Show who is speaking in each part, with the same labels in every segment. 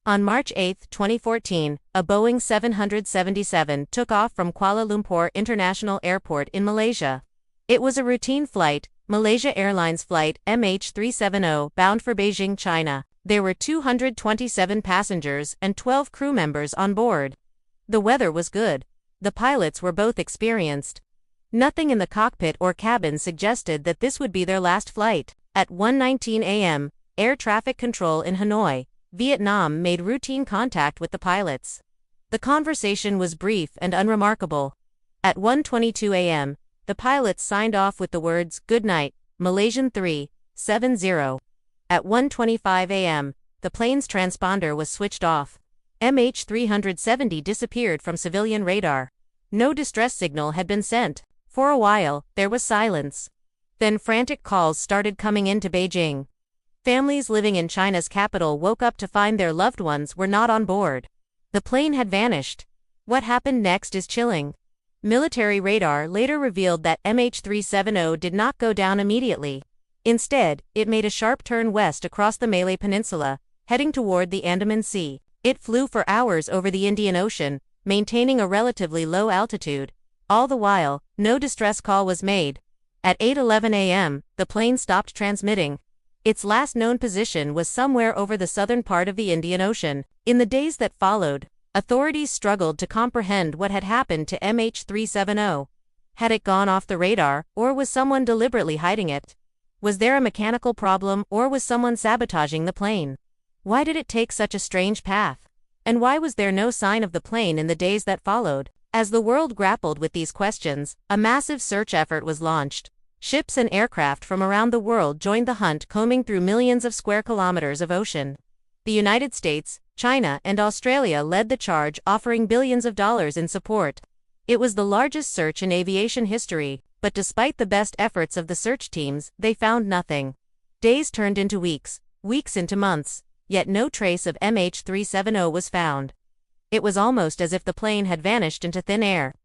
Speaker 1: On March 8, 2014, a Boeing 777 took off from Kuala Lumpur International Airport in Malaysia. It was a routine flight, Malaysia Airlines Flight MH370, bound for Beijing, China. There were 227 passengers and 12 crew members on board. The weather was good. The pilots were both experienced. Nothing in the cockpit or cabin suggested that this would be their last flight. At 1:19 a.m., air traffic control in Hanoi, Vietnam made routine contact with the pilots. The conversation was brief and unremarkable. At 1:22 a.m., the pilots signed off with the words, "Good night, Malaysian 370. At 1:25 a.m., the plane's transponder was switched off. MH370 disappeared from civilian radar. No distress signal had been sent. For a while, there was silence. Then frantic calls started coming into Beijing. Families living in China's capital woke up to find their loved ones were not on board. The plane had vanished. What happened next is chilling. Military radar later revealed that MH370 did not go down immediately. Instead, it made a sharp turn west across the Malay Peninsula, heading toward the Andaman Sea. It flew for hours over the Indian Ocean, maintaining a relatively low altitude. All the while, no distress call was made. At 8:11 a.m., the plane stopped transmitting. Its last known position was somewhere over the southern part of the Indian Ocean. In the days that followed, authorities struggled to comprehend what had happened to MH370. Had it gone off the radar, or was someone deliberately hiding it? Was there a mechanical problem, or was someone sabotaging the plane? Why did it take such a strange path? And why was there no sign of the plane in the days that followed? As the world grappled with these questions, a massive search effort was launched. Ships and aircraft from around the world joined the hunt, combing through millions of square kilometers of ocean. The United States, China, and Australia led the charge, offering billions of dollars in support. It was the largest search in aviation history, but despite the best efforts of the search teams, they found nothing. Days turned into weeks, weeks into months, yet no trace of MH370 was found. It was almost as if the plane had vanished into thin air.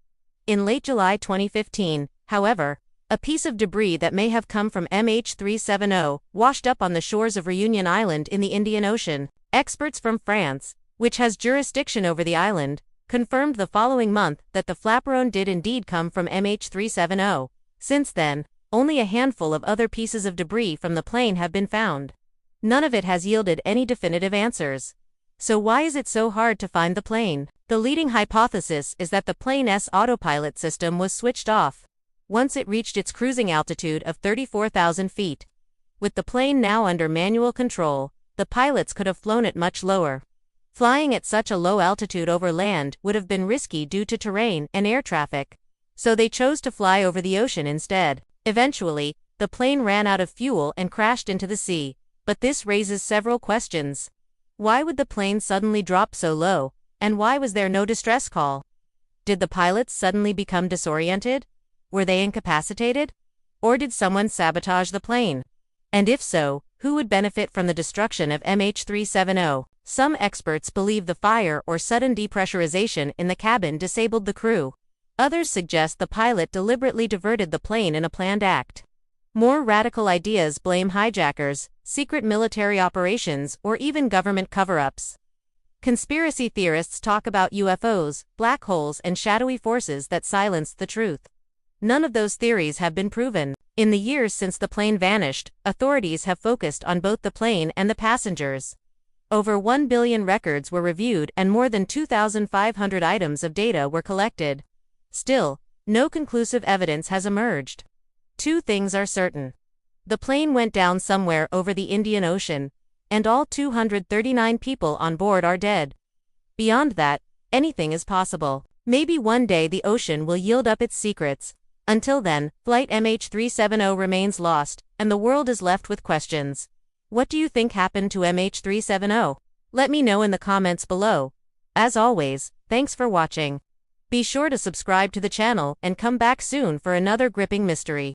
Speaker 1: In late July 2015, however, a piece of debris that may have come from MH370 washed up on the shores of Reunion Island in the Indian Ocean. Experts from France, which has jurisdiction over the island, confirmed the following month that the flaperon did indeed come from MH370. Since then, only a handful of other pieces of debris from the plane have been found. None of it has yielded any definitive answers. So why is it so hard to find the plane? The leading hypothesis is that the plane's autopilot system was switched off once it reached its cruising altitude of 34,000 feet. With the plane now under manual control, the pilots could have flown it much lower. Flying at such a low altitude over land would have been risky due to terrain and air traffic. So they chose to fly over the ocean instead. Eventually, the plane ran out of fuel and crashed into the sea. But this raises several questions. Why would the plane suddenly drop so low, and why was there no distress call? Did the pilots suddenly become disoriented? Were they incapacitated? Or did someone sabotage the plane? And if so, who would benefit from the destruction of MH370? Some experts believe the fire or sudden depressurization in the cabin disabled the crew. Others suggest the pilot deliberately diverted the plane in a planned act. More radical ideas blame hijackers, secret military operations, or even government cover-ups. Conspiracy theorists talk about UFOs, black holes, and shadowy forces that silenced the truth. None of those theories have been proven. In the years since the plane vanished, authorities have focused on both the plane and the passengers. Over 1 billion records were reviewed and more than 2,500 items of data were collected. Still, no conclusive evidence has emerged. Two things are certain. The plane went down somewhere over the Indian Ocean, and all 239 people on board are dead. Beyond that, anything is possible. Maybe one day the ocean will yield up its secrets. Until then, Flight MH370 remains lost, and the world is left with questions. What do you think happened to MH370? Let me know in the comments below. As always, thanks for watching. Be sure to subscribe to the channel and come back soon for another gripping mystery.